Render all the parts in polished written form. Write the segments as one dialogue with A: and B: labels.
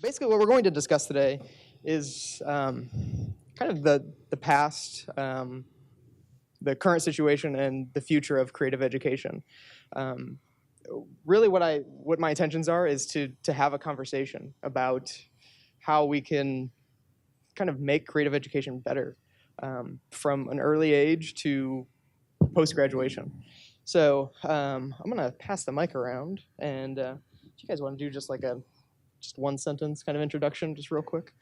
A: basically what we're going to discuss today is kind of the past, the current situation, and the future of creative education. Really what my intentions are is to have a conversation about how we can kind of make creative education better from an early age to post-graduation. So I'm gonna pass the mic around, and do you guys want to do just one sentence kind of introduction, just real quick?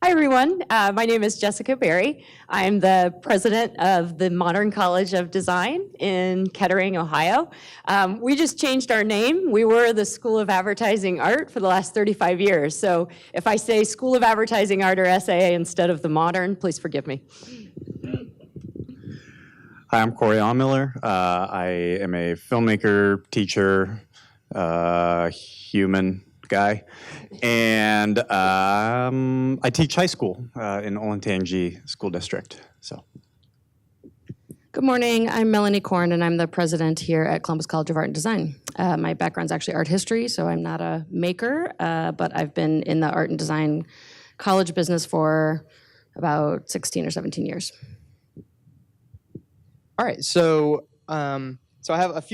B: Hi, everyone. My name is Jessica Berry. I'm the president of the Modern College of Design in Kettering, Ohio. We just changed our name. We were the School of Advertising Art for the last 35 years. So if I say School of Advertising Art or SAA instead of the Modern, please forgive me.
C: Hi, I'm Corey Allmiller. I am a filmmaker, teacher, human guy, and I teach high school in Olentangy School District. So,
D: good morning. I'm Melanie Korn, and I'm the president here at Columbus College of Art and Design. My background's actually art history, so I'm not a maker, but I've been in the art and design college business for about 16 or 17 years.
A: All right, so I have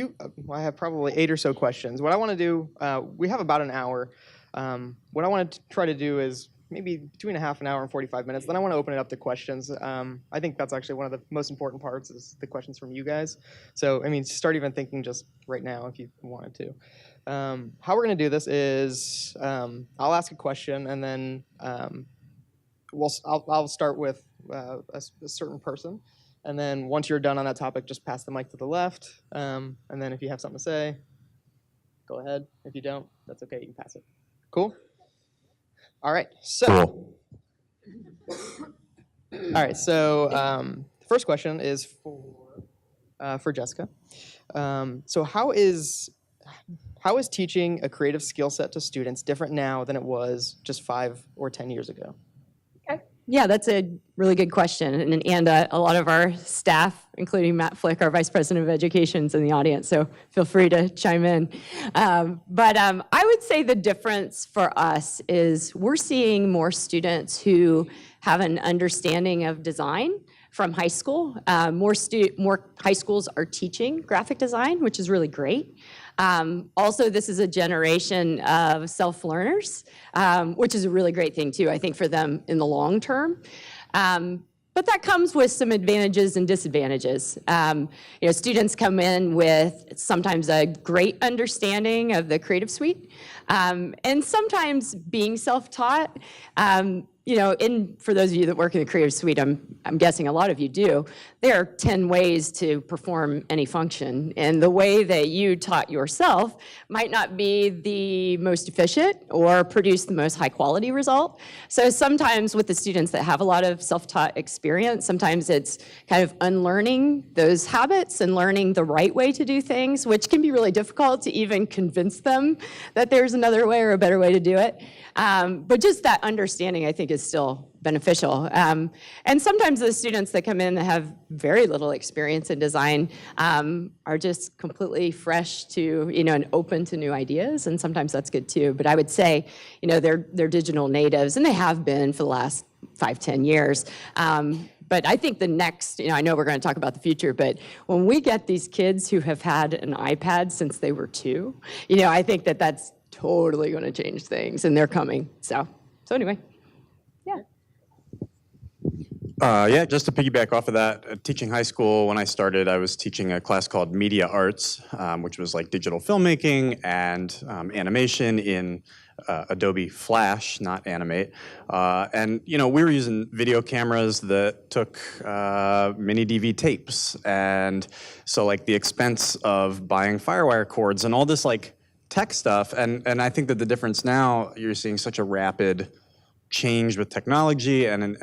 A: I have probably 8 or so questions. What I want to do, we have about an hour. What I want to try to do is maybe between a half an hour and 45 minutes. Then I want to open it up to questions. I think that's actually one of the most important parts is the questions from you guys. So, I mean, start even thinking just right now if you wanted to. How we're going to do this is I'll ask a question, and then I'll start with a certain person. And then once you're done on that topic, just pass the mic to the left. And then if you have something to say, go ahead. If you don't, that's okay. You can pass it. Cool? All right. So,
C: cool.
A: All right. So the first question is for Jessica. So how is teaching a creative skill set to students different now than it was just 5 or 10 years ago?
B: Yeah, that's a really good question. And a lot of our staff, including Matt Flick, our Vice President of Education, is in the audience, so feel free to chime in. But I would say the difference for us is we're seeing more students who have an understanding of design from high school. More high schools are teaching graphic design, which is really great. Also, this is a generation of self-learners, which is a really great thing too, I think, for them in the long term. But that comes with some advantages and disadvantages. Students come in with sometimes a great understanding of the Creative Suite, and sometimes being self-taught. For those of you that work in the Creative Suite, I'm guessing a lot of you do, there are 10 ways to perform any function. And the way that you taught yourself might not be the most efficient or produce the most high quality result. So sometimes with the students that have a lot of self-taught experience, sometimes it's kind of unlearning those habits and learning the right way to do things, which can be really difficult to even convince them that there's another way or a better way to do it. But just that understanding, I think, is still beneficial. And sometimes the students that come in that have very little experience in design are just completely fresh to, and open to new ideas, and sometimes that's good too. But I would say, they're digital natives, and they have been for the last 5-10 years. But I think the next, I know we're going to talk about the future, but when we get these kids who have had an iPad since they were 2, I think that that's totally going to change things, and they're coming. So anyway, yeah.
C: Yeah, just to piggyback off of that, teaching high school, when I started, I was teaching a class called Media Arts, which was like digital filmmaking and animation in Adobe Flash, not Animate. And, we were using video cameras that took mini DV tapes. And so, the expense of buying FireWire cords and all this, tech stuff. And I think that the difference now, you're seeing such a rapid change with technology, and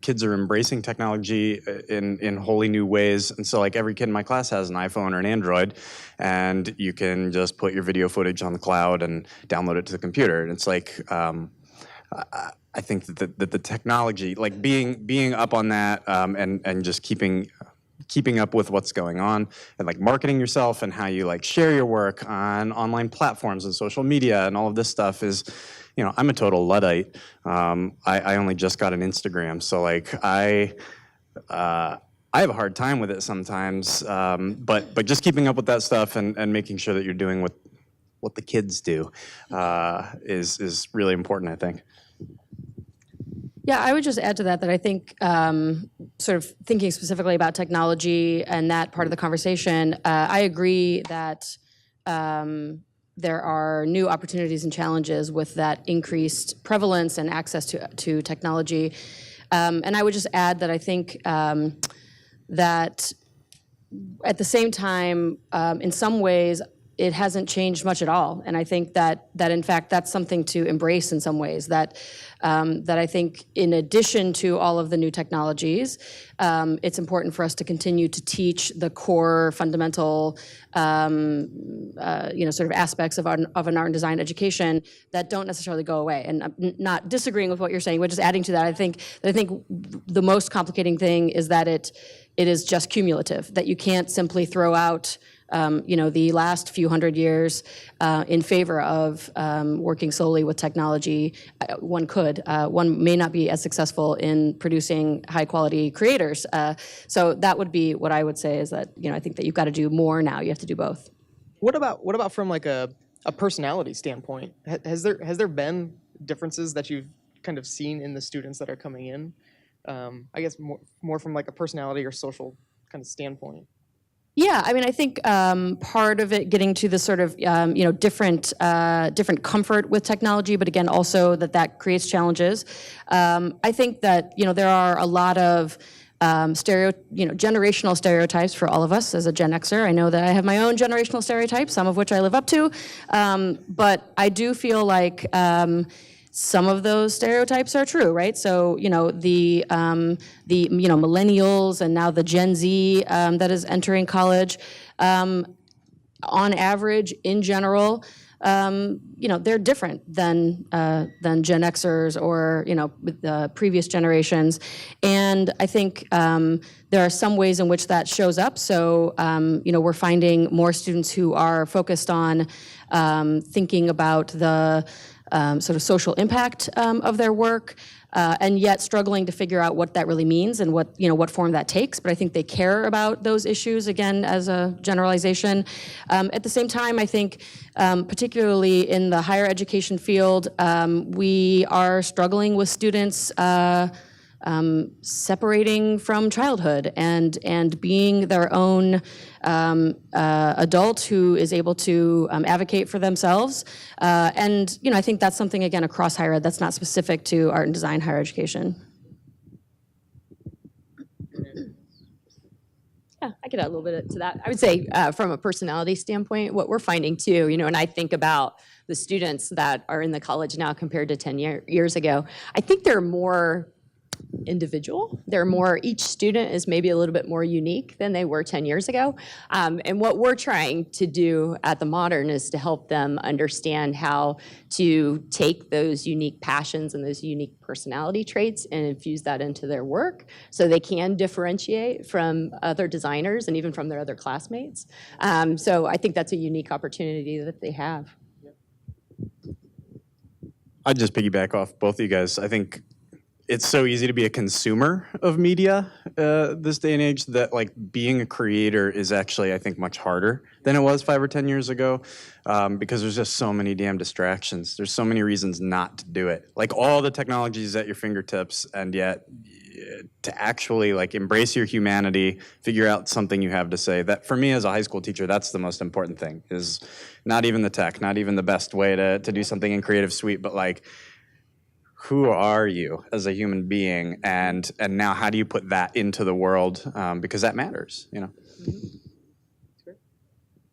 C: kids are embracing technology in wholly new ways. And so every kid in my class has an iPhone or an Android, and you can just put your video footage on the cloud and download it to the computer. And it's I think that the technology, being up on that, and just keeping up with what's going on, and marketing yourself and how you share your work on online platforms and social media and all of this stuff is I'm a total Luddite. I only just got an Instagram, so like I have a hard time with it sometimes, but just keeping up with that stuff and making sure that you're doing what the kids do is really important, I think.
D: Yeah, I would just add to that I think sort of thinking specifically about technology and that part of the conversation, I agree that there are new opportunities and challenges with that increased prevalence and access to technology. And I would just add that I think that at the same time, in some ways, it hasn't changed much at all. And I think that in fact, that's something to embrace in some ways, that I think in addition to all of the new technologies, it's important for us to continue to teach the core fundamental sort of aspects of an art and design education that don't necessarily go away. And I'm not disagreeing with what you're saying, but just adding to that, I think the most complicating thing is that it is just cumulative, that you can't simply throw out the last few hundred years in favor of working solely with technology. One could. One may not be as successful in producing high-quality creators. So that would be what I would say, is that I think that you've got to do more now. You have to do both.
A: What about from like a personality standpoint? Has there been differences that you've kind of seen in the students that are coming in? I guess more from like a personality or social kind of standpoint.
D: Yeah, I mean, I think part of it getting to the sort of different comfort with technology, but again, also that creates challenges. I think that there are a lot of generational stereotypes for all of us as a Gen Xer. I know that I have my own generational stereotypes, some of which I live up to, but I do feel like some of those stereotypes are true, right? So, the millennials and now the Gen Z that is entering college, on average, in general, they're different than Gen Xers or with the previous generations, and I think there are some ways in which that shows up. So, we're finding more students who are focused on thinking about the sort of social impact of their work, and yet struggling to figure out what that really means and what form that takes. But I think they care about those issues, again, as a generalization. At the same time, I think, particularly in the higher education field, we are struggling with students separating from childhood and being their own adult who is able to advocate for themselves. And I think that's something, again, across higher ed that's not specific to art and design higher education.
B: Yeah, I could add a little bit to that. I would say from a personality standpoint, what we're finding too, and I think about the students that are in the college now compared to 10 years ago, I think they're more individual. Each student is maybe a little bit more unique than they were 10 years ago. And what we're trying to do at the Modern is to help them understand how to take those unique passions and those unique personality traits and infuse that into their work so they can differentiate from other designers and even from their other classmates. So I think that's a unique opportunity that they have.
C: I'd just piggyback off both of you guys. I think it's so easy to be a consumer of media this day and age that like being a creator is actually, I think, much harder than it was 5 or 10 years ago because there's just so many damn distractions. There's so many reasons not to do it. Like all the technology's at your fingertips, and yet to actually like embrace your humanity, figure out something you have to say. That for me as a high school teacher, that's the most important thing, is not even the tech, not even the best way to do something in Creative Suite, but like, who are you as a human being, and now how do you put that into the world, because that matters,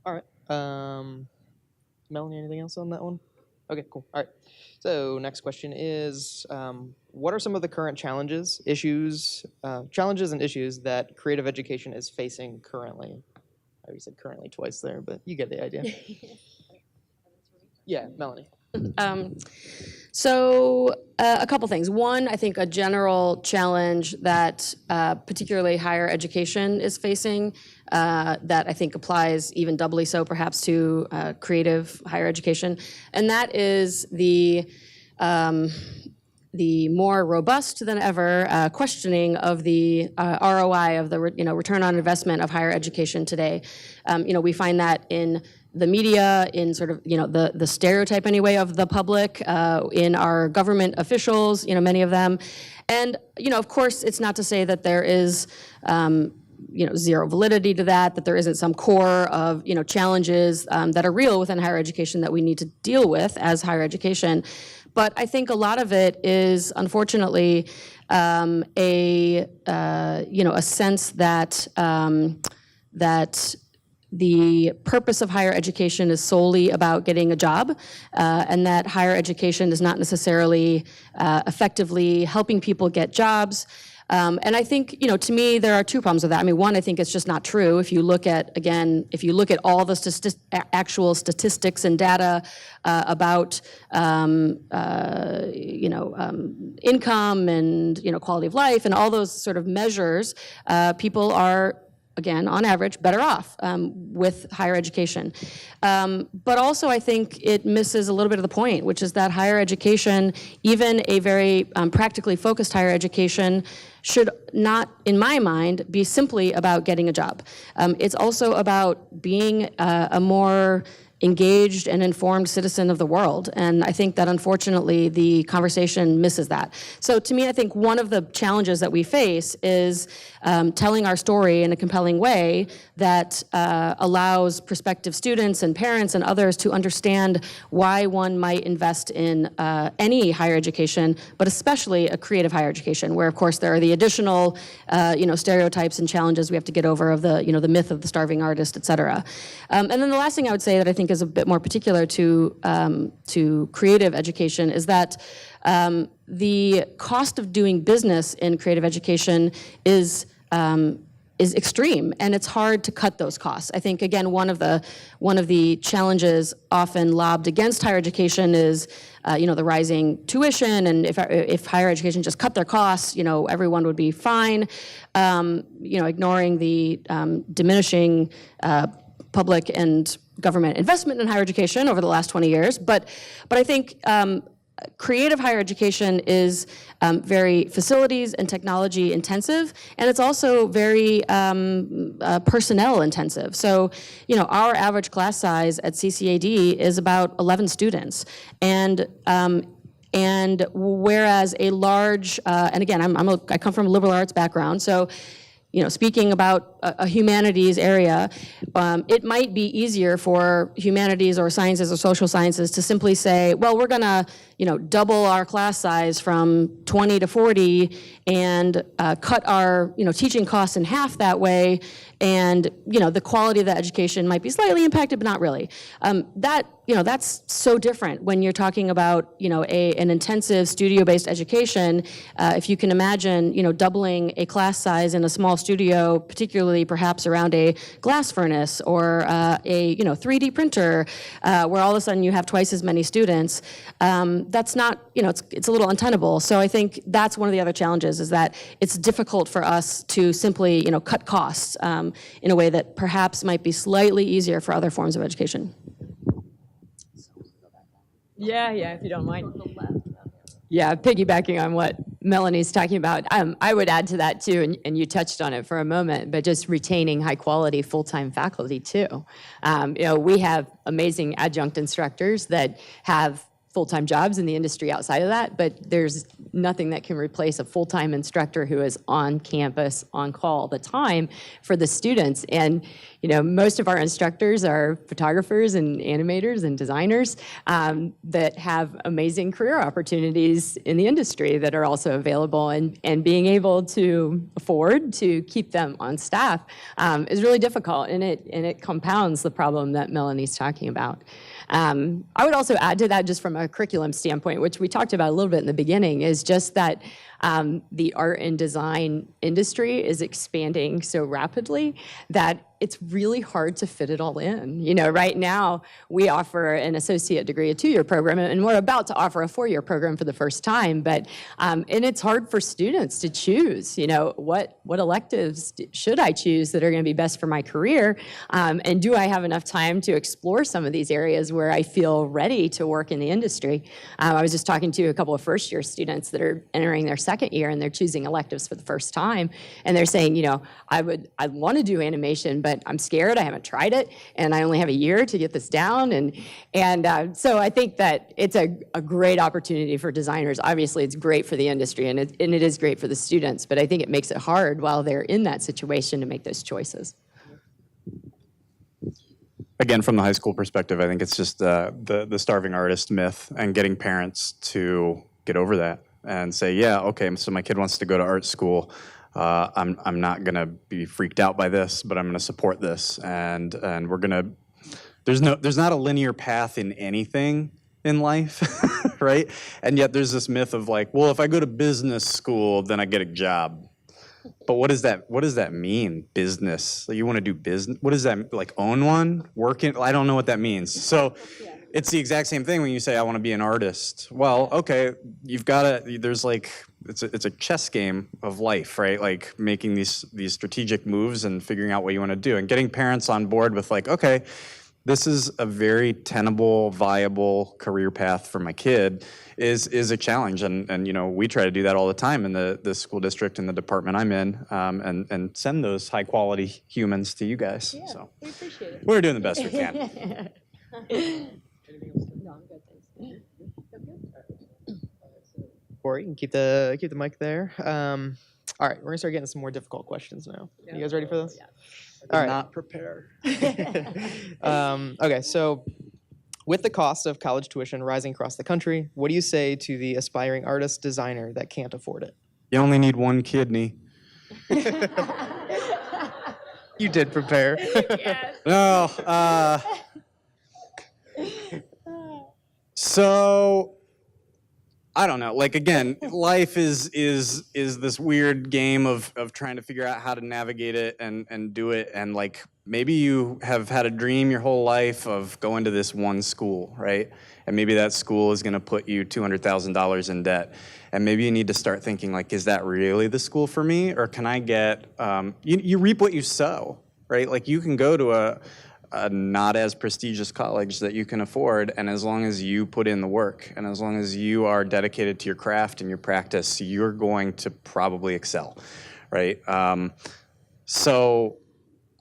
A: All right. Melanie, anything else on that one? Okay, cool. All right. So next question is, what are some of the current challenges and issues that creative education is facing currently? I already said currently twice there, but you get the idea. Yeah, Melanie.
D: So a couple things. One, I think a general challenge that particularly higher education is facing that I think applies even doubly so perhaps to creative higher education, and that is the the more robust than ever questioning of the ROI of the return on investment of higher education today. We find that in the media, in sort of the stereotype anyway of the public, in our government officials, many of them, and of course it's not to say that there is zero validity to that, that there isn't some core of challenges that are real within higher education that we need to deal with as higher education. But I think a lot of it is, unfortunately, a sense that that the purpose of higher education is solely about getting a job, and that higher education is not necessarily effectively helping people get jobs. And I think, to me, there are two problems with that. I mean, one, I think it's just not true. If you look at, all the actual statistics and data about, income and, quality of life and all those sort of measures, people are, again, on average, better off with higher education. But also, I think it misses a little bit of the point, which is that higher education, even a very practically focused higher education, should not, in my mind, be simply about getting a job. It's also about being a more engaged and informed citizen of the world. And I think that, unfortunately, the conversation misses that. So to me, I think one of the challenges that we face is telling our story in a compelling way that allows prospective students and parents and others to understand why one might invest in any higher education, but especially a creative higher education, where, of course, there are the additional stereotypes and challenges we have to get over of the myth of the starving artist, et cetera. And then the last thing I would say that I think is a bit more particular to creative education is that the cost of doing business in creative education is extreme, and it's hard to cut those costs. I think, again, one of the challenges often lobbed against higher education is the rising tuition, and if higher education just cut their costs, everyone would be fine. Ignoring the diminishing public and government investment in higher education over the last 20 years. But I think creative higher education is very facilities and technology intensive, and it's also very personnel intensive. So, our average class size at CCAD is about 11 students, and whereas a large, and again, I come from a liberal arts background, so speaking about a humanities area, it might be easier for humanities or sciences or social sciences to simply say, well, we're going to, double our class size from 20 to 40 and cut our, teaching costs in half that way. And, the quality of the education might be slightly impacted, but not really. That's so different when you're talking about, an intensive studio-based education. If you can imagine, doubling a class size in a small studio, particularly perhaps around a glass furnace or a 3D printer, where all of a sudden you have twice as many students, that's not, it's a little untenable. So I think that's one of the other challenges, is that it's difficult for us to simply, cut costs in a way that perhaps might be slightly easier for other forms of education.
B: Yeah, if you don't mind. Yeah, piggybacking on what Melanie's talking about, I would add to that too, and you touched on it for a moment, but just retaining high quality full-time faculty too. We have amazing adjunct instructors that have full-time jobs in the industry outside of that, but there's nothing that can replace a full-time instructor who is on campus, on call all the time for the students. And most of our instructors are photographers and animators and designers that have amazing career opportunities in the industry that are also available, and being able to afford to keep them on staff is really difficult, and it compounds the problem that Melanie's talking about. I would also add to that, just from a curriculum standpoint, which we talked about a little bit in the beginning, is just that the art and design industry is expanding so rapidly that it's really hard to fit it all in. You know, right now we offer an associate degree, a 2-year program, and we're about to offer a 4-year program for the first time. But and it's hard for students to choose. You know, what electives should I choose that are going to be best for my career, and do I have enough time to explore some of these areas where I feel ready to work in the industry? I was just talking to a couple of first-year students that are entering their 2nd year, and they're choosing electives for the first time, and they're saying, you know, I want to do animation, but I'm scared. I haven't tried it, and I only have a year to get this down. And so I think that it's a great opportunity for designers. Obviously, it's great for the industry, and it is great for the students. But I think it makes it hard while they're in that situation to make those choices.
C: Again, from the high school perspective, I think it's just the starving artist myth, and getting parents to get over that and say, yeah, okay, so my kid wants to go to art school. I'm not gonna be freaked out by this, but I'm gonna support this, and we're gonna. There's not a linear path in anything in life, right? And yet there's this myth of like, well, if I go to business school, then I get a job. But what does that mean? Business? Like, you want to do business? What does that like? Own one? Work in? I don't know what that means. So. It's the exact same thing when you say, I want to be an artist. Well, okay, you've got to, there's like, it's a chess game of life, right? Like making these strategic moves and figuring out what you want to do, and getting parents on board with like, okay, this is a very tenable, viable career path for my kid is a challenge. And you know, we try to do that all the time in the school district and the department I'm in, and send those high quality humans to you guys.
B: Yeah,
C: so
B: we appreciate it.
C: we're doing the best we can.
B: No, I'm good, thanks.
A: Corey, you can keep the mic there. All right, we're gonna start getting some more difficult questions now. You guys ready for this?
B: Yeah.
A: All right.
E: Not prepare.
A: Okay, so with the cost of college tuition rising across the country, what do you say to the aspiring artist designer that can't afford it?
C: You only need one kidney.
A: You did prepare.
C: No. So I don't know. Like, again, life is this weird game of trying to figure out how to navigate it and do it. And like, maybe you have had a dream your whole life of going to this one school, right? And maybe that school is going to put you $200,000 in debt. And maybe you need to start thinking like, is that really the school for me? Or can I get, you reap what you sow, right? Like, you can go to a not as prestigious college that you can afford, and as long as you put in the work, and as long as you are dedicated to your craft and your practice, you're going to probably excel, right? So,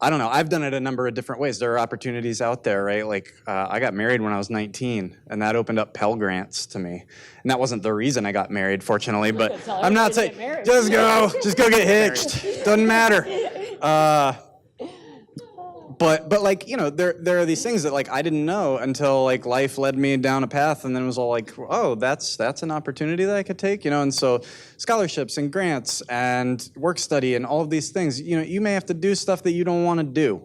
C: I don't know, I've done it a number of different ways. There are opportunities out there, right? Like, I got married when I was 19, and that opened up Pell Grants to me. And that wasn't the reason I got married, fortunately, but I'm not saying, just go get hitched, doesn't matter. But like, you know, there are these things that like I didn't know until like life led me down a path, and then it was all like, oh, that's an opportunity that I could take, you know. And so scholarships and grants and work study and all of these things, you know, you may have to do stuff that you don't want to do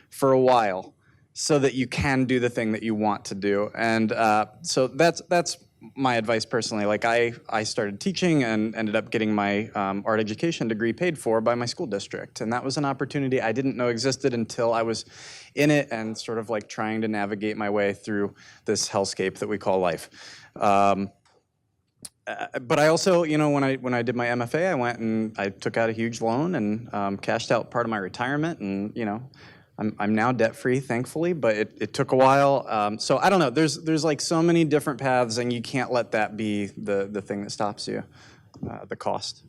C: for a while so that you can do the thing that you want to do. And so that's my advice personally. Like, I started teaching and ended up getting my art education degree paid for by my school district. And that was an opportunity I didn't know existed until I was in it and sort of like trying to navigate my way through this hellscape that we call life. But I also, you know, when I did my MFA, I went and I took out a huge loan and cashed out part of my retirement, and, you know, I'm now debt-free, thankfully, but it took a while. So I don't know. There's like so many different paths, and you can't let that be the thing that stops you, the cost.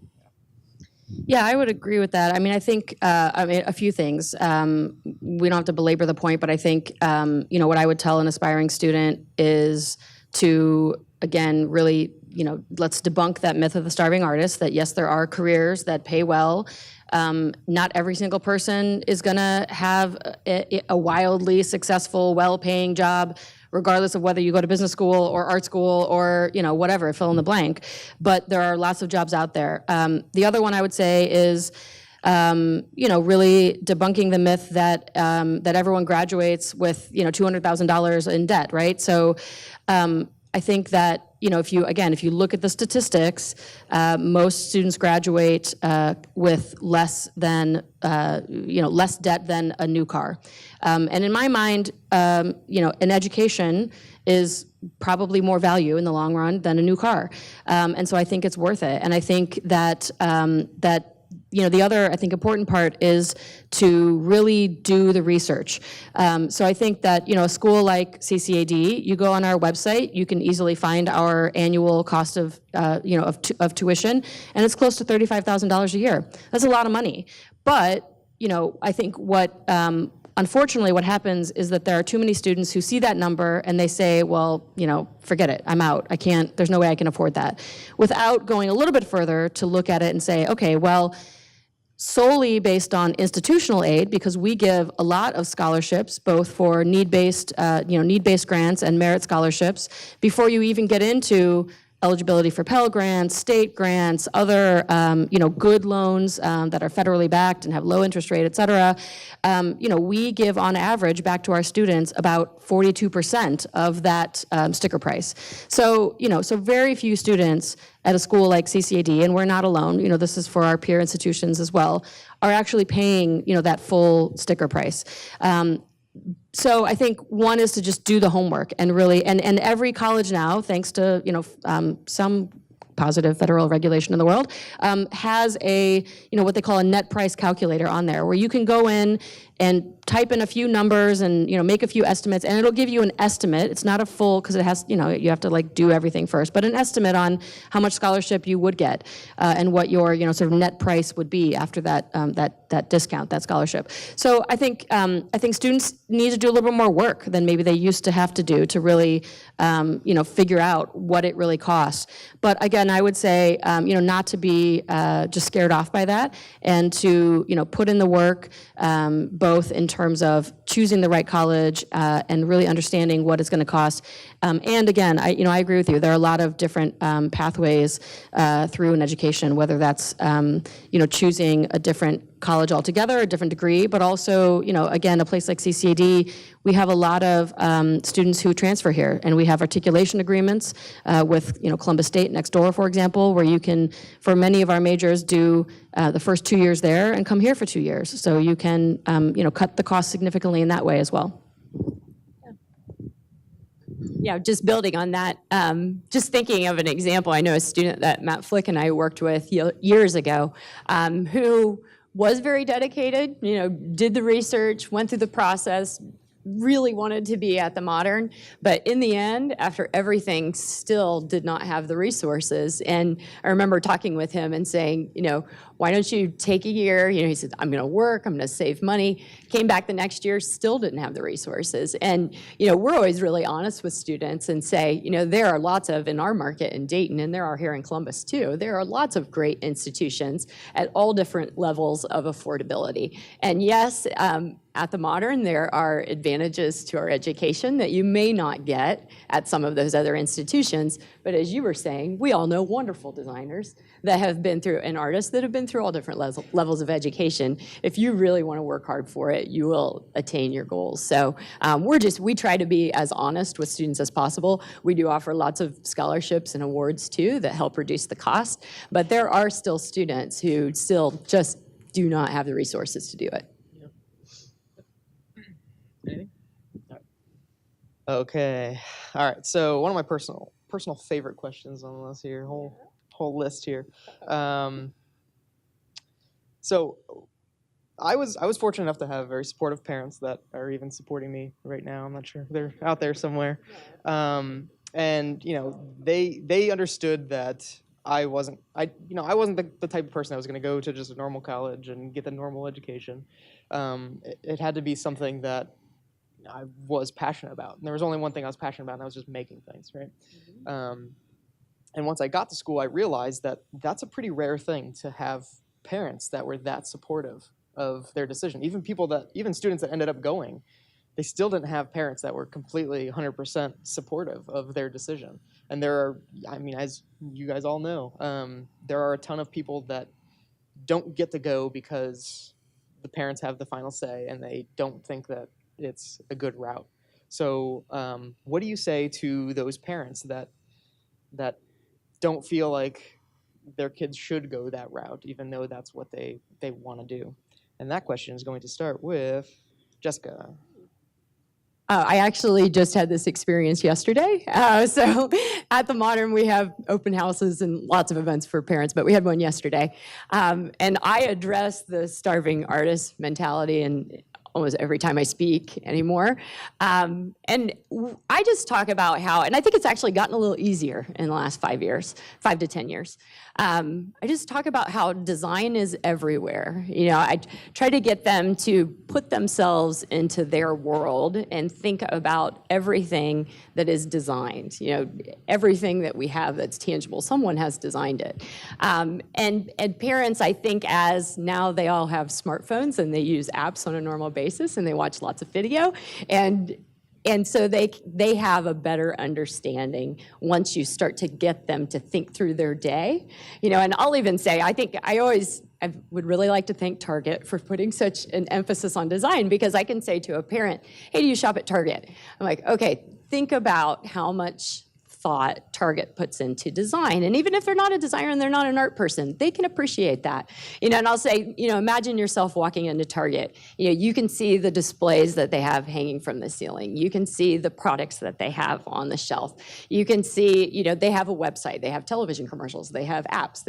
D: Yeah, I would agree with that. I mean, I think a few things. We don't have to belabor the point, but I think you know, what I would tell an aspiring student is to, again, really, you know, let's debunk that myth of the starving artist. That yes, there are careers that pay well. Not every single person is going to have a wildly successful, well-paying job, regardless of whether you go to business school or art school or, you know, whatever, fill in the blank. But there are lots of jobs out there. The other one I would say is, you know, really debunking the myth that that everyone graduates with, you know, $200,000 in debt, right? So I think that, if you look at the statistics, most students graduate with less debt than a new car. And in my mind, an education is probably more value in the long run than a new car. And so I think it's worth it. And I think that the other, I think, important part is to really do the research. So I think that, a school like CCAD, you go on our website, you can easily find our annual cost of tuition, and it's close to $35,000 a year. That's a lot of money. But, I think unfortunately, what happens is that there are too many students who see that number and they say, well, forget it, I'm out. I can't, there's no way I can afford that. Without going a little bit further to look at it and say, okay, well, solely based on institutional aid, because we give a lot of scholarships, both for need-based grants and merit scholarships, before you even get into eligibility for Pell Grants, state grants, other good loans that are federally backed and have low interest rate, et cetera. We give on average back to our students about 42% of that sticker price. So, so very few students at a school like CCAD, and we're not alone, this is for our peer institutions as well, are actually paying, that full sticker price. So I think one is to just do the homework and really, and every college now, thanks to some positive federal regulation in the world, has a what they call a net price calculator on there, where you can go in and type in a few numbers and make a few estimates, and it'll give you an estimate. It's not a full, because it has you have to do everything first, but an estimate on how much scholarship you would get and what your sort of net price would be after that that discount, that scholarship. So I think students need to do a little bit more work than maybe they used to have to do to really figure out what it really costs. But again, I would say not to be just scared off by that, and to put in the work, both in terms of choosing the right college and really understanding what it's going to cost. And again, I agree with you. There are a lot of different pathways through an education, whether that's choosing a different college altogether, a different degree, but also again, a place like CCAD, we have a lot of students who transfer here, and we have articulation agreements with Columbus State next door, for example, where you can, for many of our majors, do the first 2 years there and come here for 2 years. So you can cut the cost significantly in that way as well.
B: Yeah, just building on that, just thinking of an example, I know a student that Matt Flick and I worked with years ago, who was very dedicated, did the research, went through the process, really wanted to be at the Modern, but in the end, after everything, still did not have the resources. And I remember talking with him and saying, why don't you take a year? He said, I'm going to work, I'm going to save money. Came back the next year, still didn't have the resources. And we're always really honest with students and say, there are lots of, in our market in Dayton, and there are here in Columbus too, there are lots of great institutions at all different levels of affordability. And yes, at the Modern, there are advantages to our education that you may not get at some of those other institutions. But as you were saying, we all know wonderful designers that have been through, and artists that have been through all different levels of education. If you really want to work hard for it, you will attain your goals. So we try to be as honest with students as possible. We do offer lots of scholarships and awards too that help reduce the cost. But there are still students who still just do not have the resources to do it.
A: Anything? Okay. All right. So one of my personal favorite questions on this here whole list here. So I was fortunate enough to have very supportive parents that are even supporting me right now. I'm not sure, they're out there somewhere. And they understood that I wasn't the type of person that was going to go to just a normal college and get the normal education. It had to be something that I was passionate about. And there was only one thing I was passionate about, and that was just making things, right? Mm-hmm. And once I got to school, I realized that that's a pretty rare thing, to have parents that were that supportive of their decision. Even students that ended up going, they still didn't have parents that were completely 100% supportive of their decision. And there are, as you guys all know, there are a ton of people that don't get to go because the parents have the final say and they don't think that it's a good route. So what do you say to those parents that that don't feel like their kids should go that route, even though that's what they want to do. And that question is going to start with Jessica.
B: I actually just had this experience yesterday. So at the Modern, we have open houses and lots of events for parents, but we had one yesterday. And I address the starving artist mentality and almost every time I speak anymore. And I just talk about how, and I think it's actually gotten a little easier in the last 5 to 10 years. I just talk about how design is everywhere. You know, I try to get them to put themselves into their world and think about everything that is designed. You know, everything that we have that's tangible, someone has designed it. And parents, I think, as now they all have smartphones and they use apps on a normal basis and they watch lots of video, and so they have a better understanding once you start to get them to think through their day. You know, and I'll even say, I would really like to thank Target for putting such an emphasis on design, because I can say to a parent, hey, do you shop at Target? I'm like, okay, think about how much thought Target puts into design. And even if they're not a designer and they're not an art person, they can appreciate that. You know, and I'll say, you know, imagine yourself walking into Target. You know, you can see the displays that they have hanging from the ceiling. You can see the products that they have on the shelf. You can see, you know, they have a website, they have television commercials, they have apps,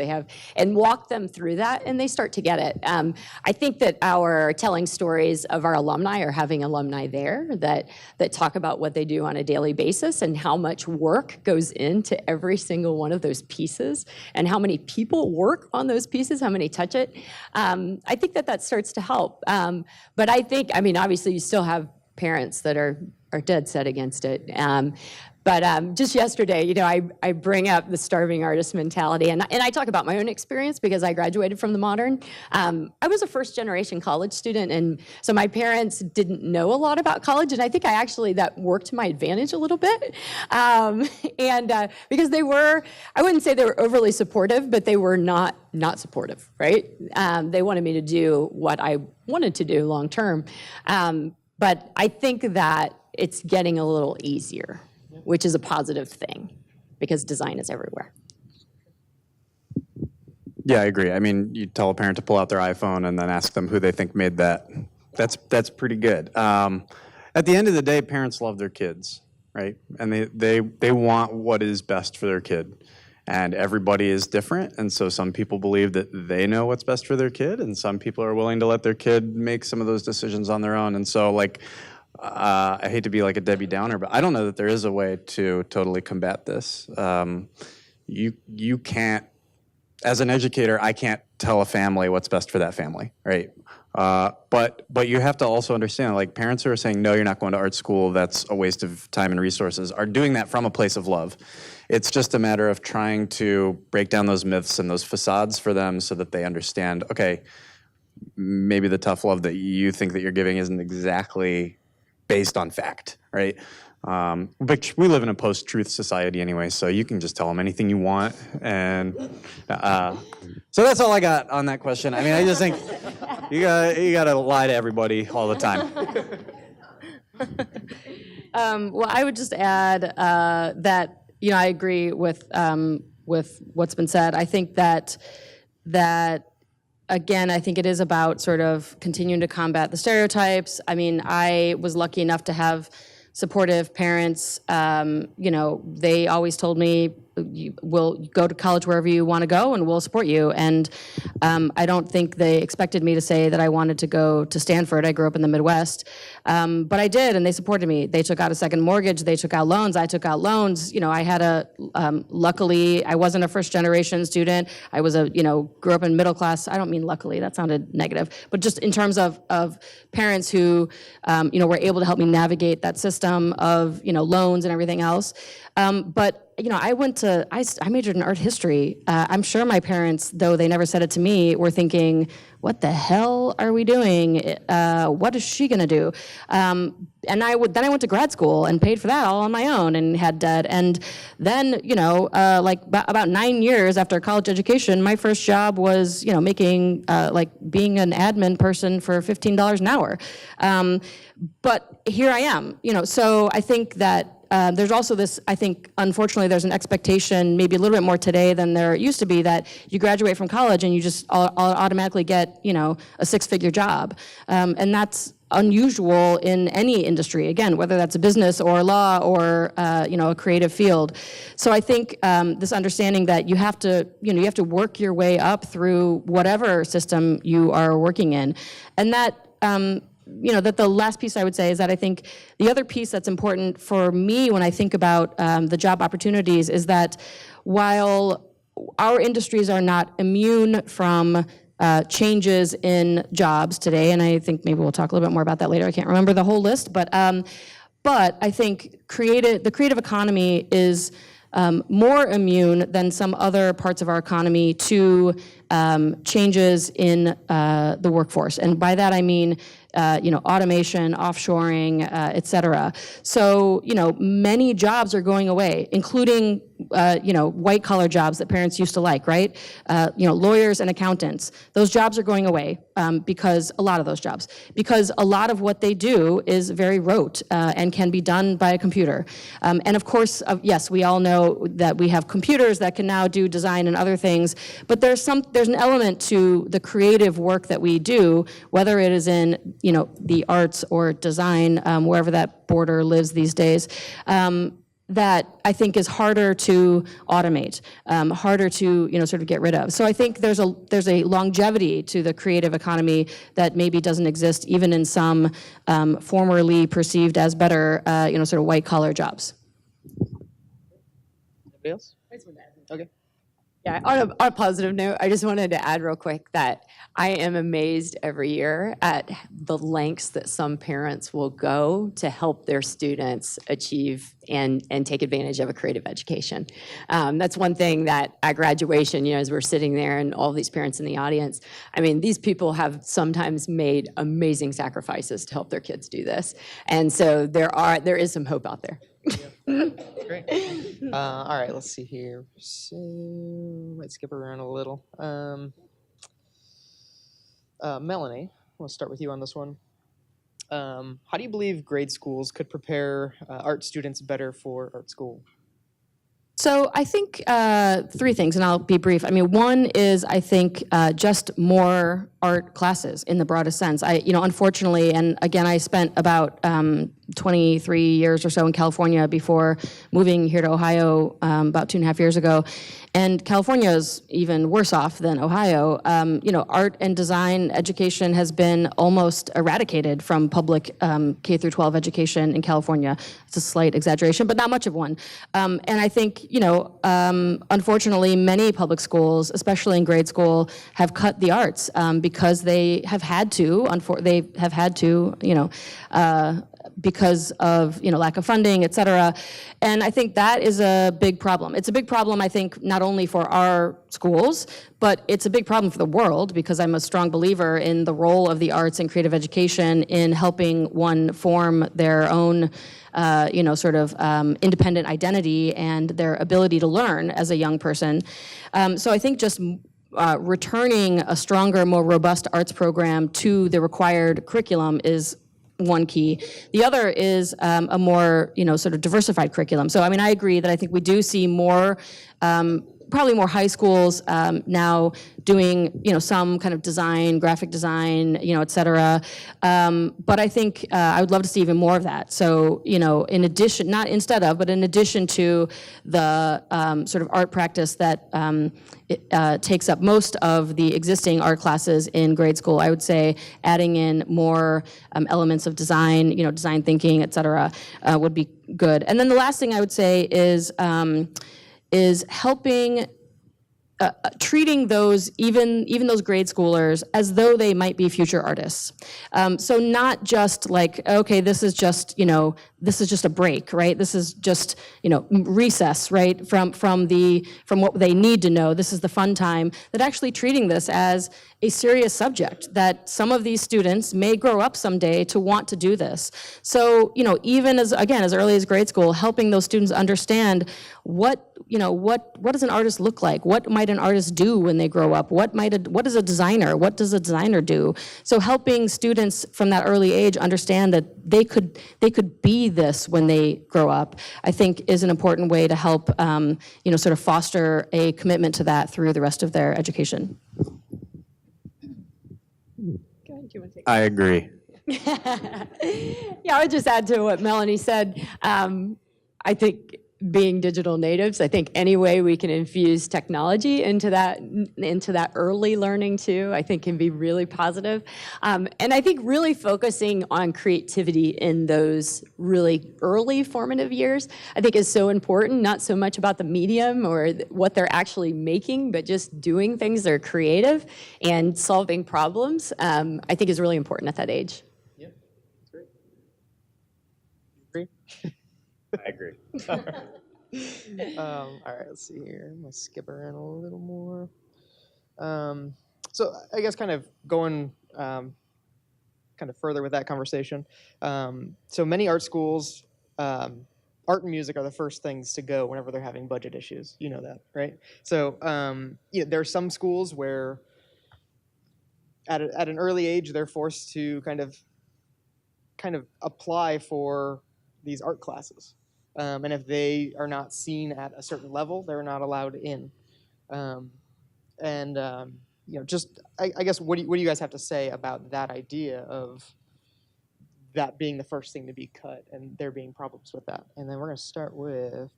B: and walk them through that and they start to get it. I think that our telling stories of our alumni, or having alumni there that talk about what they do on a daily basis and how much work goes into every single one of those pieces and how many people work on those pieces, how many touch it. I think that starts to help. But I think, I mean, obviously you still have parents that are dead set against it. But just yesterday, you know, I bring up the starving artist mentality, and I talk about my own experience because I graduated from the Modern. I was a first-generation college student, and so my parents didn't know a lot about college, and I think that worked to my advantage a little bit. Because I wouldn't say they were overly supportive, but they were not supportive, right? They wanted me to do what I wanted to do long term. But I think that it's getting a little easier, which is a positive thing, because design is everywhere.
C: Yeah, I agree. I mean, you tell a parent to pull out their iPhone and then ask them who they think made that. That's pretty good. At the end of the day, parents love their kids, right? And they want what is best for their kid. And everybody is different, and so some people believe that they know what's best for their kid, and some people are willing to let their kid make some of those decisions on their own. And so, like, I hate to be like a Debbie Downer, but I don't know that there is a way to totally combat this. You can't, as an educator, I can't tell a family what's best for that family, right? But you have to also understand, like, parents who are saying, no, you're not going to art school, that's a waste of time and resources, are doing that from a place of love. It's just a matter of trying to break down those myths and those facades for them so that they understand, okay, maybe the tough love that you think that you're giving isn't exactly based on fact, right? But we live in a post-truth society anyway, so you can just tell them anything you want. And so that's all I got on that question. I mean, I just think you gotta lie to everybody all the time.
D: Well, I would just add that, you know, I agree with what's been said. I think that again, I think it is about sort of continuing to combat the stereotypes. I mean, I was lucky enough to have supportive parents. You know, they always told me, we'll go to college wherever you want to go and we'll support you. And I don't think they expected me to say that I wanted to go to Stanford. I grew up in the Midwest. But I did, and they supported me. They took out a second mortgage. They took out loans. I took out loans. You know, I had luckily, I wasn't a first generation student. I was grew up in middle class. I don't mean luckily, that sounded negative, but just in terms of parents who, were able to help me navigate that system of, loans and everything else. But I majored in art history. I'm sure my parents, though they never said it to me, were thinking, what the hell are we doing? What is she gonna do? And then I went to grad school and paid for that all on my own and had debt. And then, about 9 years after college education, my first job was, making, being an admin person for $15 an hour. But here I am, so I think that there's also this, I think, unfortunately, there's an expectation, maybe a little bit more today than there used to be, that you graduate from college and you just automatically get, a six-figure job. And that's unusual in any industry, again, whether that's a business or law or a creative field. So I think this understanding that you have to work your way up through whatever system you are working in, and that that the last piece I would say is that I think the other piece that's important for me when I think about the job opportunities is that while our industries are not immune from changes in jobs today, and I think maybe we'll talk a little bit more about that later. I can't remember the whole list, but I think the creative economy is more immune than some other parts of our economy to changes in the workforce. And by that I mean automation, offshoring, et cetera. So, many jobs are going away, including, white-collar jobs that parents used to like, right? Lawyers and accountants. Those jobs are going away because a lot of what they do is very rote and can be done by a computer. And of course, yes, we all know that we have computers that can now do design and other things, but there's an element to the creative work that we do, whether it is in the arts or design, wherever that border lives these days, that I think is harder to automate, harder to sort of get rid of. So I think there's a longevity to the creative economy that maybe doesn't exist even in some formerly perceived as better, sort of white collar jobs.
A: Anybody else? Okay.
B: Yeah, on a positive note, I just wanted to add real quick that I am amazed every year at the lengths that some parents will go to help their students achieve and take advantage of a creative education. That's one thing that at graduation, as we're sitting there and all these parents in the audience, I mean, these people have sometimes made amazing sacrifices to help their kids do this. And so there is some hope out there.
A: Great. All right, let's see here. So, might skip around a little. Melanie, we'll start with you on this one. How do you believe grade schools could prepare art students better for art school?
D: So I think three things, and I'll be brief. I mean, one is I think just more art classes in the broadest sense. Unfortunately, and again, I spent about 23 years or so in California before moving here to Ohio about 2.5 years ago. And California is even worse off than Ohio. Art and design education has been almost eradicated from public K through 12 education in California. It's a slight exaggeration, but not much of one. And I think, unfortunately, many public schools, especially in grade school, have cut the arts because they have had to. Because of lack of funding, et cetera. And I think that is a big problem. It's a big problem, I think, not only for our schools, but it's a big problem for the world, because I'm a strong believer in the role of the arts and creative education in helping one form their own independent identity and their ability to learn as a young person. So I think just returning a stronger, more robust arts program to the required curriculum is one key. The other is a more, sort of diversified curriculum. So, I mean, I agree that I think we do see more, probably more high schools now doing, some kind of design, graphic design, et cetera. But I think I would love to see even more of that. So, in addition, not instead of, but in addition to the sort of art practice that takes up most of the existing art classes in grade school, I would say adding in more elements of design, design thinking, et cetera, would be good. And then the last thing I would say is helping treating those, even those grade schoolers, as though they might be future artists. So not just like, okay, this is just a break, right? This is just, recess, right? From what they need to know. This is the fun time. That actually treating this as a serious subject, that some of these students may grow up someday to want to do this. So, even as early as grade school, helping those students understand what what does an artist look like? What might an artist do when they grow up? What is a designer? What does a designer do? So helping students from that early age understand that they could be this when they grow up, I think is an important way to help sort of foster a commitment to that through the rest of their education.
C: I agree.
B: Yeah, I would just add to what Melanie said. I think being digital natives, I think any way we can infuse technology into that early learning too, I think can be really positive. And I think really focusing on creativity in those really early formative years, I think is so important, not so much about the medium or what they're actually making, but just doing things that are creative and solving problems, I think is really important at that age.
A: Yeah, that's great. Agree?
C: I agree.
A: All right, let's see here. I'm gonna skip around a little more. So I guess kind of going kind of further with that conversation. So many art schools, art and music are the first things to go whenever they're having budget issues. You know that, right? So there are some schools where at an early age they're forced to kind of apply for these art classes. And if they are not seen at a certain level, they're not allowed in. Just I guess what do you guys have to say about that idea of that being the first thing to be cut and there being problems with that? And then we're going to start with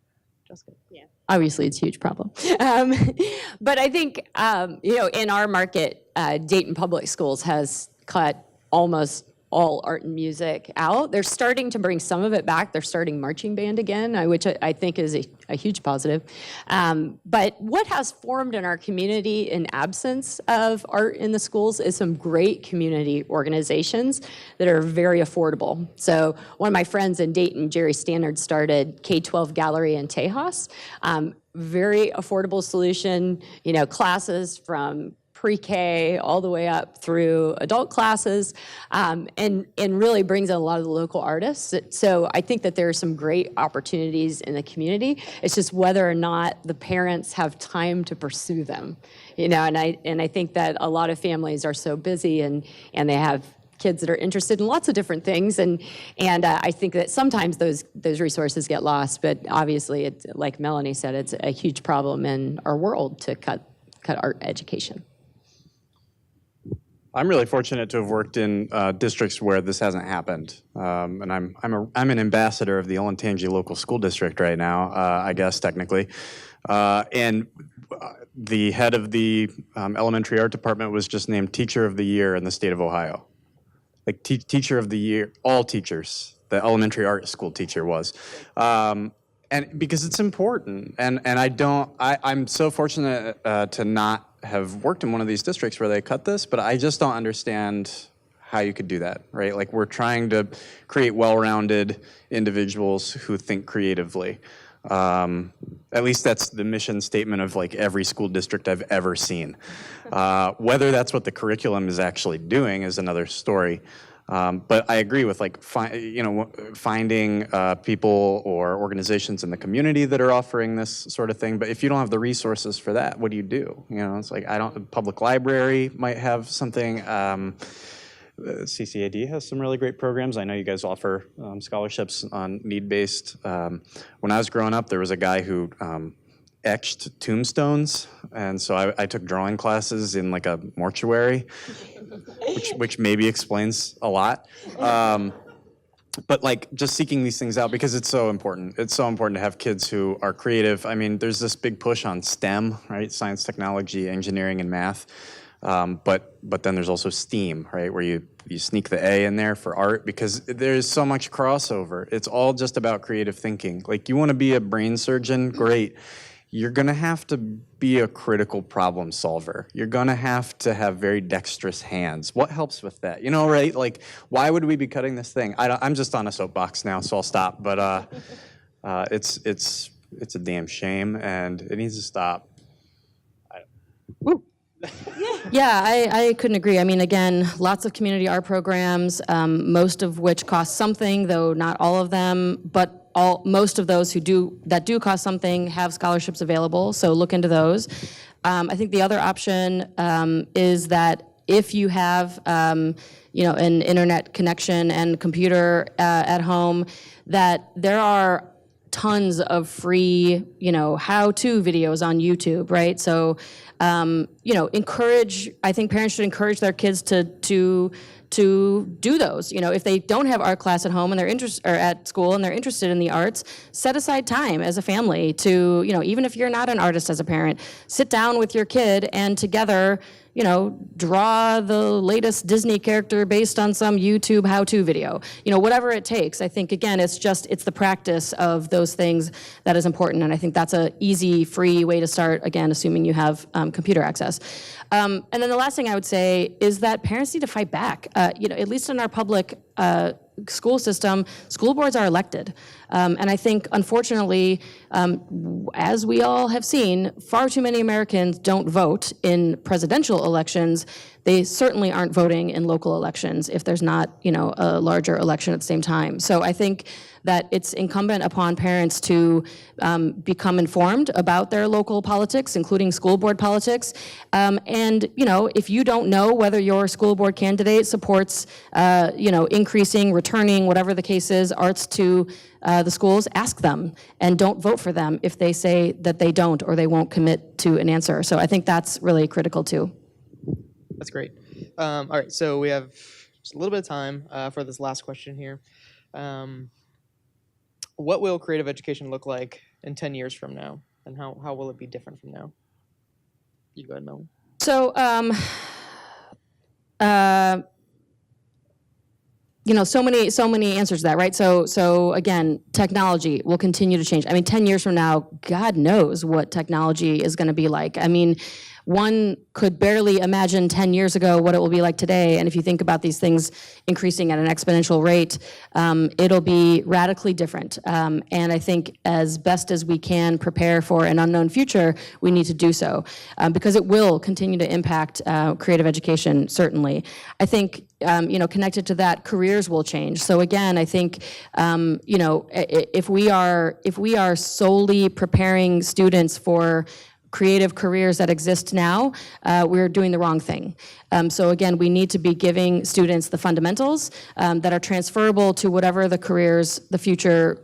A: Jessica.
B: Yeah, obviously it's a huge problem. But I think in our market, Dayton Public Schools has cut almost all art and music out. They're starting to bring some of it back. They're starting marching band again, which I think is a huge positive. But what has formed in our community in absence of art in the schools is some great community organizations that are very affordable. So one of my friends in Dayton, Jerry Stannard, started K-12 Gallery in Tejas. Very affordable solution, classes from pre-K all the way up through adult classes, and really brings in a lot of the local artists. So I think that there are some great opportunities in the community. It's just whether or not the parents have time to pursue them, and I think that a lot of families are so busy and they have kids that are interested in lots of different things, and I think that sometimes those resources get lost. But obviously, it's like Melanie said, it's a huge problem in our world to cut art education.
C: I'm really fortunate to have worked in districts where this hasn't happened, and I'm an ambassador of the Olentangy Local School District right now, I guess technically, and the head of the elementary art department was just named Teacher of the Year in the state of Ohio, like Teacher of the Year, all teachers. The elementary art school teacher was. And because it's important, and I'm so fortunate to not have worked in one of these districts where they cut this, but I just don't understand how you could do that, right? Like, we're trying to create well-rounded individuals who think creatively. At least that's the mission statement of like every school district I've ever seen. Whether that's what the curriculum is actually doing is another story. But I agree with like finding people or organizations in the community that are offering this sort of thing. But if you don't have the resources for that, what do? It's like public library might have something. CCAD has some really great programs. I know you guys offer scholarships on need-based. When I was growing up, there was a guy who etched tombstones, and so I took drawing classes in like a mortuary, which maybe explains a lot. But like just seeking these things out because it's so important. It's so important to have kids who are creative. I mean, there's this big push on STEM, right? Science, technology, engineering, and math. But then there's also STEAM, right, where you sneak the A in there for art because there's so much crossover. It's all just about creative thinking. Like, you want to be a brain surgeon, great. You're going to have to be a critical problem solver. You're going to have very dexterous hands. What helps with that? Right? Like, why would we be cutting this thing? I'm just on a soapbox now, so I'll stop. But it's a damn shame, and it needs to stop.
D: Woo. Yeah, I couldn't agree. I mean, again, lots of community art programs, most of which cost something, though not all of them. But most of those that do cost something have scholarships available, so look into those. I think the other option is that if you have an internet connection and computer at home, that there are tons of free, how-to videos on YouTube, right? So, I think parents should encourage their kids to do those. If they don't have art class at home and or at school and they're interested in the arts, set aside time as a family to, even if you're not an artist as a parent, sit down with your kid and together, draw the latest Disney character based on some YouTube how-to video. Whatever it takes. I think, again, it's the practice of those things that is important, and I think that's an easy, free way to start, again, assuming you have computer access. And then the last thing I would say is that parents need to fight back. At least in our public school system, school boards are elected. And I think, unfortunately, as we all have seen, far too many Americans don't vote in presidential elections. They certainly aren't voting in local elections if there's not, a larger election at the same time. So I think that it's incumbent upon parents to become informed about their local politics, including school board politics. And, if you don't know whether your school board candidate supports, increasing, returning, whatever the case is, arts to the schools, ask them, and don't vote for them if they say that they don't or they won't commit to an answer. So I think that's really critical too.
A: That's great. All right, so we have just a little bit of time for this last question here. What will creative education look like in 10 years from now, and how will it be different from now? You go ahead, Mel.
D: So, so many answers to that, right? So again, technology will continue to change. 10 years from now, God knows what technology is going to be like. One could barely imagine 10 years ago what it will be like today. And if you think about these things increasing at an exponential rate, it'll be radically different. And I think as best as we can prepare for an unknown future, we need to do so because it will continue to impact creative education, certainly. I think connected to that, careers will change. So again, I think, if we are solely preparing students for creative careers that exist now, we're doing the wrong thing. So again, we need to be giving students the fundamentals that are transferable to whatever the future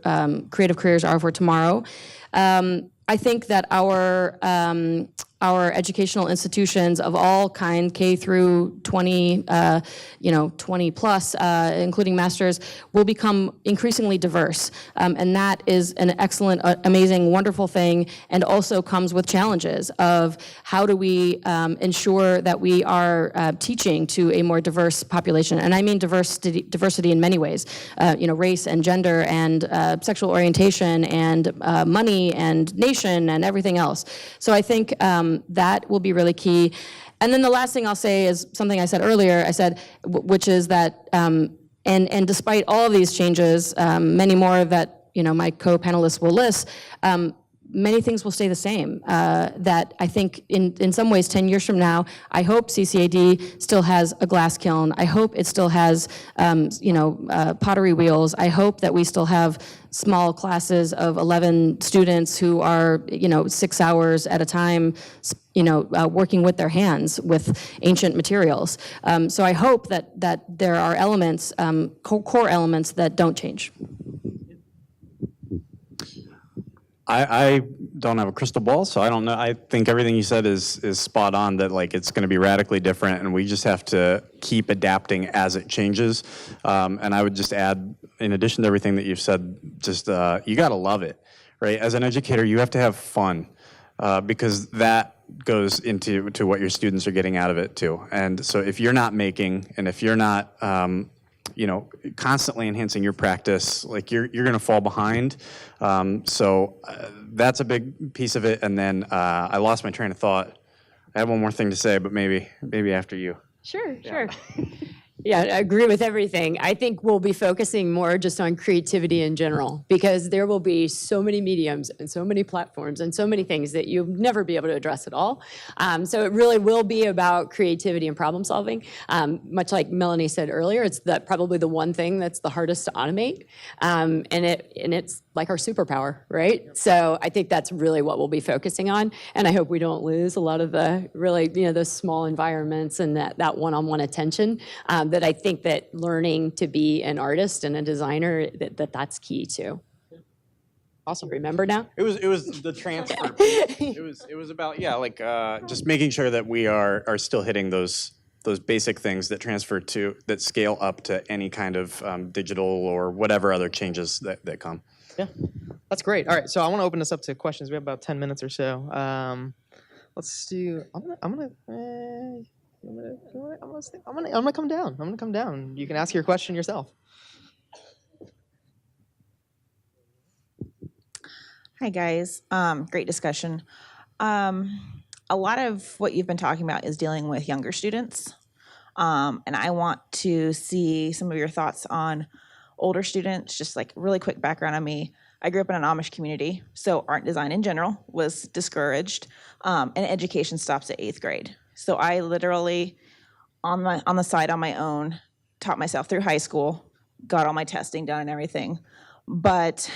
D: creative careers are for tomorrow. I think that our educational institutions of all kinds, K through 20, 20 plus, including masters, will become increasingly diverse. And that is an excellent, amazing, wonderful thing, and also comes with challenges of how do we ensure that we are teaching to a more diverse population. And I mean diversity in many ways, race and gender and sexual orientation and money and nation and everything else. So I think that will be really key. And then the last thing I'll say is something I said earlier, which is that, and despite all of these changes, many more that my co-panelists will list, many things will stay the same. That I think in some ways 10 years from now, I hope CCAD still has a glass kiln. I hope it still has pottery wheels. I hope that we still have small classes of 11 students who are 6 hours at a time working with their hands with ancient materials. So I hope that there are elements, core elements that don't change.
C: I don't have a crystal ball, so I don't know. I think everything you said is spot on, that it's going to be radically different, and we just have to keep adapting as it changes. And I would just add, in addition to everything that you've said, just you got to love it, right? As an educator, you have to have fun because that goes into what your students are getting out of it too. And so if you're not making, and if you're not constantly enhancing your practice, you're going to fall behind. So that's a big piece of it. And then I lost my train of thought. I have one more thing to say, but maybe after you.
B: Sure. Yeah, I agree with everything. I think we'll be focusing more just on creativity in general, because there will be so many mediums and so many platforms and so many things that you'll never be able to address at all. So it really will be about creativity and problem solving. Much like Melanie said earlier, it's probably the one thing that's the hardest to automate. And it's like our superpower, right? So I think that's really what we'll be focusing on, and I hope we don't lose a lot of the really, those small environments and that one-on-one attention. That I think that learning to be an artist and a designer, that's key too.
A: Awesome.
B: Remember now?
C: It was the transfer piece. It was about just making sure that we are still hitting those basic things that scale up to any kind of digital or whatever other changes that come.
A: Yeah, that's great. All right, so I want to open this up to questions. We have about 10 minutes or so. Let's do. I'm gonna come down. I'm gonna come down. You can ask your question yourself.
E: Hi guys, great discussion. A lot of what you've been talking about is dealing with younger students, and I want to see some of your thoughts on older students. Just like really quick background on me. I grew up in an Amish community, so art and design in general was discouraged, and education stops at 8th grade. So I literally, on the side on my own, taught myself through high school, got all my testing done and everything, but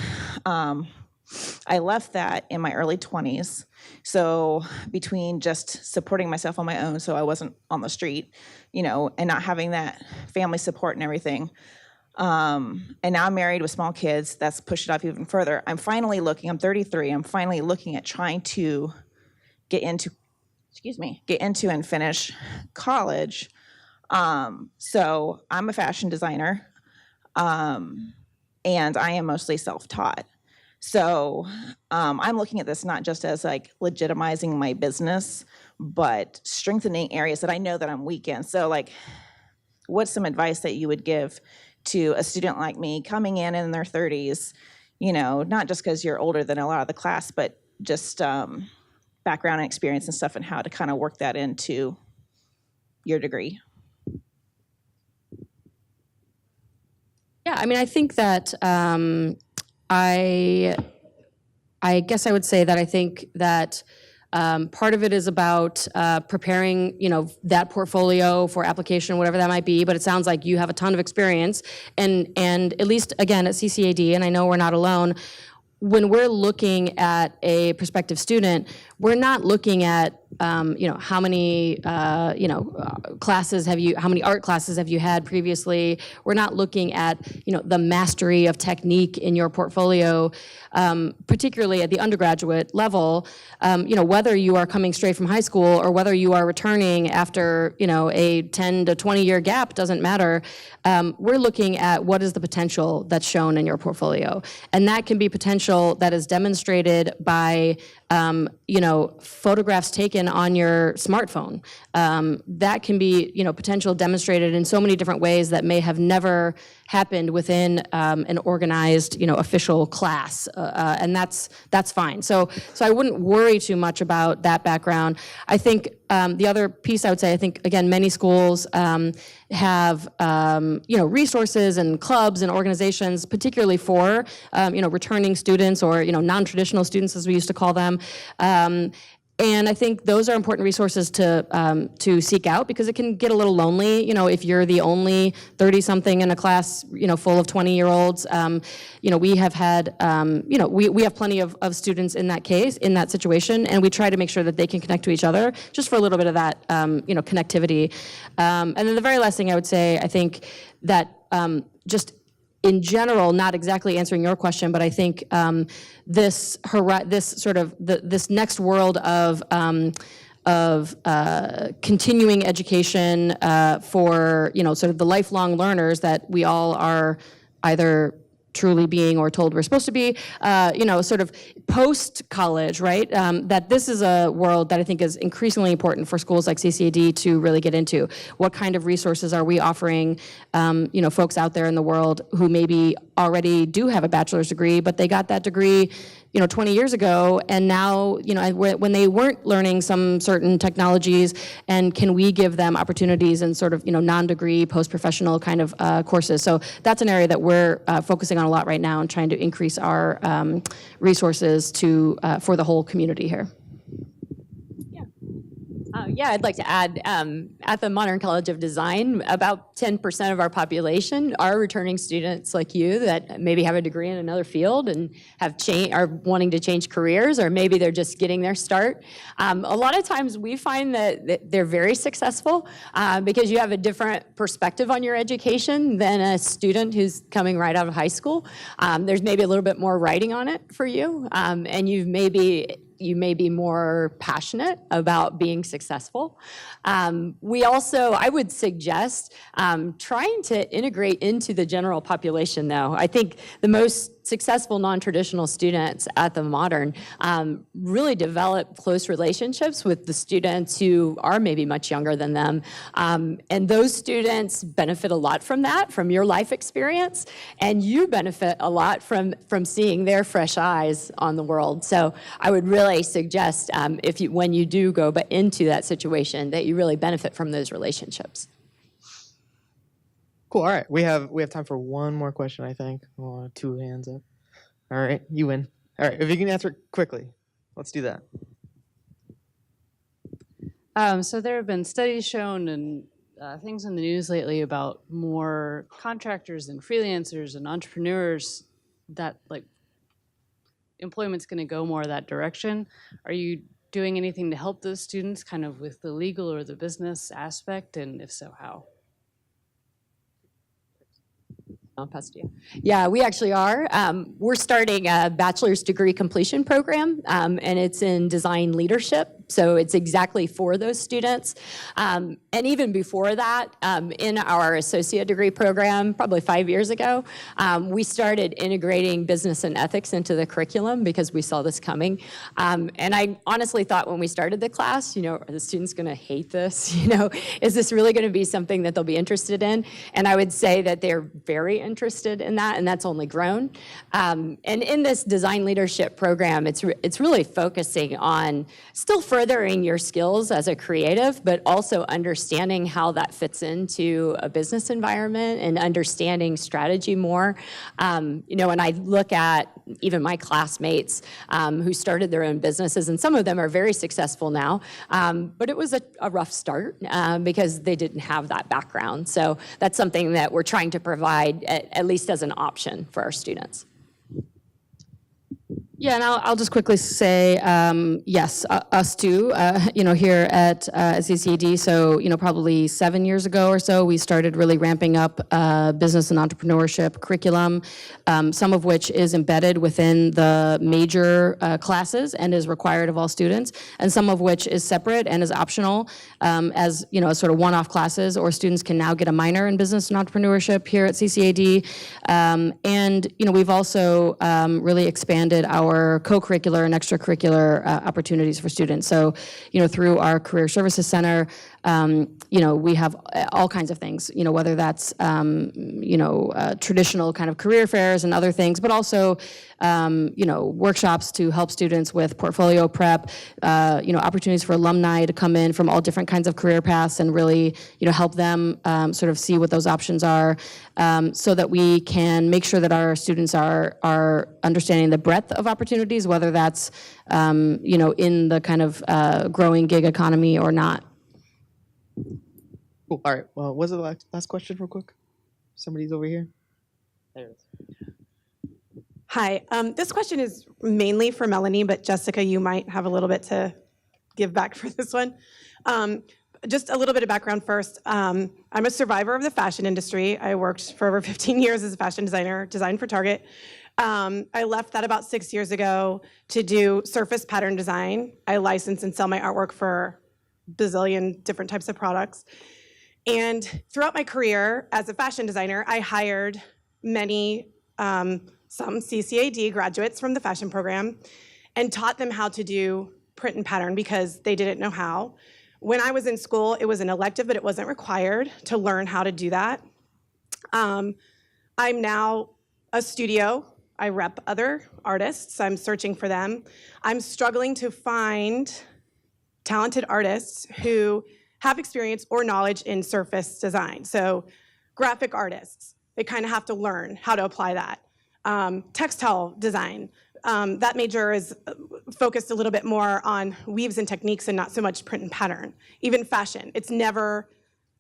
E: I left that in my early 20s. So between just supporting myself on my own so I wasn't on the street, and not having that family support and everything, and now I'm married with small kids, that's pushed it up even further. I'm 33, I'm finally looking at trying to get into and finish college. So I'm a fashion designer, and I am mostly self-taught. So I'm looking at this not just as like legitimizing my business, but strengthening areas that I know that I'm weak in. So like, what's some advice that you would give to a student like me coming in their 30s, not just because you're older than a lot of the class, but just background and experience and stuff, and how to kind of work that into your degree?
D: Yeah, I mean, I think that I guess I would say that I think that part of it is about preparing, that portfolio for application, whatever that might be. But it sounds like you have a ton of experience, and at least again at CCAD, and I know we're not alone. When we're looking at a prospective student, we're not looking at how many classes how many art classes have you had previously. We're not looking at the mastery of technique in your portfolio, particularly at the undergraduate level. Whether you are coming straight from high school or whether you are returning after a 10 to 20 year gap, doesn't matter. We're looking at what is the potential that's shown in your portfolio, and that can be potential that is demonstrated by photographs taken on your smartphone. That can be, potential demonstrated in so many different ways that may have never happened within an organized, official class, and that's fine. So I wouldn't worry too much about that background. I think the other piece I would say, I think again, many schools have resources and clubs and organizations, particularly for returning students or non-traditional students, as we used to call them. And I think those are important resources to seek out, because it can get a little lonely, if you're the only 30-something in a class, full of 20-year-olds. We have had, we have plenty of students in that case, in that situation, and we try to make sure that they can connect to each other, just for a little bit of that, connectivity. And then the very last thing I would say, I think that just in general, not exactly answering your question, but I think this next world of continuing education for sort of the lifelong learners that we all are either truly being or told we're supposed to be, sort of post-college, right? That this is a world that I think is increasingly important for schools like CCAD to really get into. What kind of resources are we offering, folks out there in the world who maybe already do have a bachelor's degree, but they got that degree 20 years ago, and now, when they weren't learning some certain technologies, and can we give them opportunities in sort of, non-degree, post-professional kind of courses. So that's an area that we're focusing on a lot right now, and trying to increase our resources for the whole community here.
B: Yeah, I'd like to add, at the Modern College of Design, about 10% of our population are returning students like you that maybe have a degree in another field and are wanting to change careers, or maybe they're just getting their start. A lot of times we find that they're very successful because you have a different perspective on your education than a student who's coming right out of high school. There's maybe a little bit more writing on it for you, and you may be more passionate about being successful. I would suggest trying to integrate into the general population, though. I think the most successful non-traditional students at the Modern really develop close relationships with the students who are maybe much younger than them. And those students benefit a lot from that, from your life experience, and you benefit a lot from seeing their fresh eyes on the world. So I would really suggest when you do go into that situation, that you really benefit from those relationships.
A: Cool. All right. We have time for one more question, I think. Oh, 2 hands up. All right. You win. All right. If you can answer it quickly, let's do that.
F: So there have been studies shown and things in the news lately about more contractors and freelancers and entrepreneurs that employment's going to go more that direction. Are you doing anything to help those students kind of with the legal or the business aspect? And if so, how?
B: I'll pass to you. Yeah, we actually are. We're starting a bachelor's degree completion program, and it's in design leadership. So it's exactly for those students. And even before that, in our associate degree program, probably 5 years ago, we started integrating business and ethics into the curriculum because we saw this coming. And I honestly thought when we started the class, are the students going to hate this? Is this really going to be something that they'll be interested in? And I would say that they're very interested in that, and that's only grown. And in this design leadership program, it's really focusing on still furthering your skills as a creative, but also understanding how that fits into a business environment and understanding strategy more. When I look at even my classmates who started their own businesses, and some of them are very successful now, but it was a rough start because they didn't have that background. So that's something that we're trying to provide at least as an option for our students.
D: Yeah, and I'll just quickly say, yes, us too, here at CCAD. So, probably 7 years ago or so, we started really ramping up business and entrepreneurship curriculum, some of which is embedded within the major classes and is required of all students, and some of which is separate and is optional as, sort of one-off classes, or students can now get a minor in business and entrepreneurship here at CCAD. And, we've also really expanded our co-curricular and extracurricular opportunities for students. So, through our Career Services Center, we have all kinds of things, whether that's, traditional kind of career fairs and other things, but also, workshops to help students with portfolio prep, opportunities for alumni to come in from all different kinds of career paths and really, help them sort of see what those options are, so that we can make sure that our students are understanding the breadth of opportunities, whether that's, in the kind of growing gig economy or not.
A: Cool. All right. Well, what was the last question real quick? Somebody's over here. There it is.
G: Hi. This question is mainly for Melanie, but Jessica, you might have a little bit to give back for this one. Just a little bit of background first. I'm a survivor of the fashion industry. I worked for over 15 years as a fashion designer, designed for Target. I left that about 6 years ago to do surface pattern design. I license and sell my artwork for bazillion different types of products. And throughout my career as a fashion designer, I hired many, some CCAD graduates from the fashion program and taught them how to do print and pattern because they didn't know how. When I was in school, it was an elective, but it wasn't required to learn how to do that. I'm now a studio. I rep other artists. I'm searching for them. I'm struggling to find talented artists who have experience or knowledge in surface design. So graphic artists, they kind of have to learn how to apply that. Textile design, that major is focused a little bit more on weaves and techniques and not so much print and pattern. Even fashion, it's never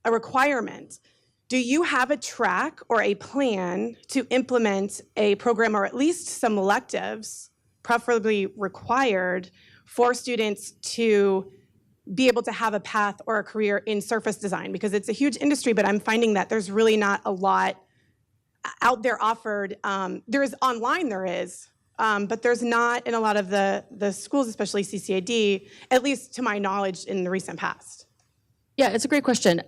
G: a requirement. Do you have a track or a plan to implement a program or at least some electives, preferably required, for students to be able to have a path or a career in surface design? Because it's a huge industry, but I'm finding that there's really not a lot out there offered. There is online, but there's not in a lot of the schools, especially CCAD, at least to my knowledge in the recent past.
D: Yeah, it's a great question.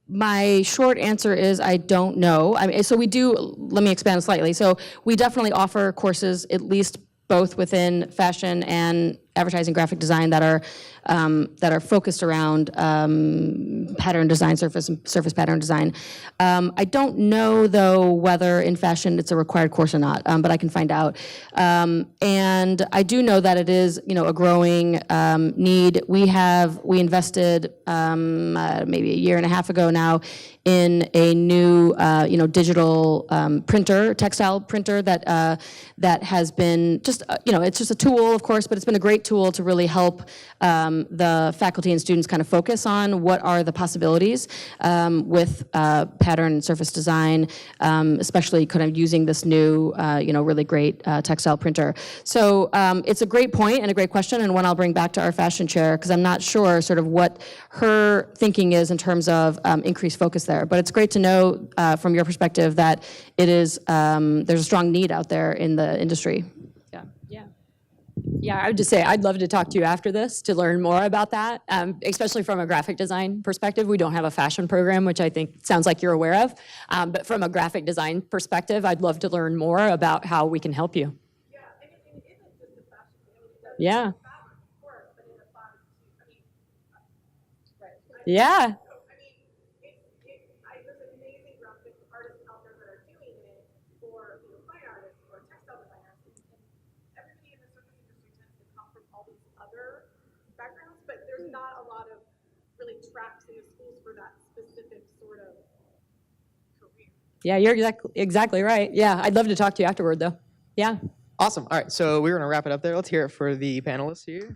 D: My short answer is I don't know. I mean, so we do, let me expand slightly. So we definitely offer courses, at least both within fashion and advertising graphic design, that are focused around pattern design, surface pattern design. I don't know though whether in fashion it's a required course or not, but I can find out. And I do know that it is, a growing need. We invested maybe a year and a half ago now in a new, digital printer, textile printer that has been just, it's just a tool, of course, but it's been a great tool to really help the faculty and students kind of focus on what are the possibilities with pattern and surface design, especially kind of using this new, really great textile printer. So it's a great point and a great question, and one I'll bring back to our fashion chair, because I'm not sure sort of what her thinking is in terms of increased focus there. But it's great to know from your perspective that it is, there's a strong need out there in the industry.
B: Yeah, I would just say I'd love to talk to you after this to learn more about that, especially from a graphic design perspective. We don't have a fashion program, which I think sounds like you're aware of. But from a graphic design perspective, I'd love to learn more about how we can help you.
G: Yeah, and it isn't just a fashion.
B: Yeah.
G: But it applies to,
B: Yeah.
G: There's amazing graphic artists out there that are doing it, or fine artists, or textile designers, and everybody in the surface industry tends to come from all these other backgrounds, but there's not a lot of really tracks in the schools for that specific sort of career.
B: Yeah, you're exactly right. Yeah, I'd love to talk to you afterward, though. Yeah.
A: Awesome. All right, so we're going to wrap it up there. Let's hear it for the panelists here.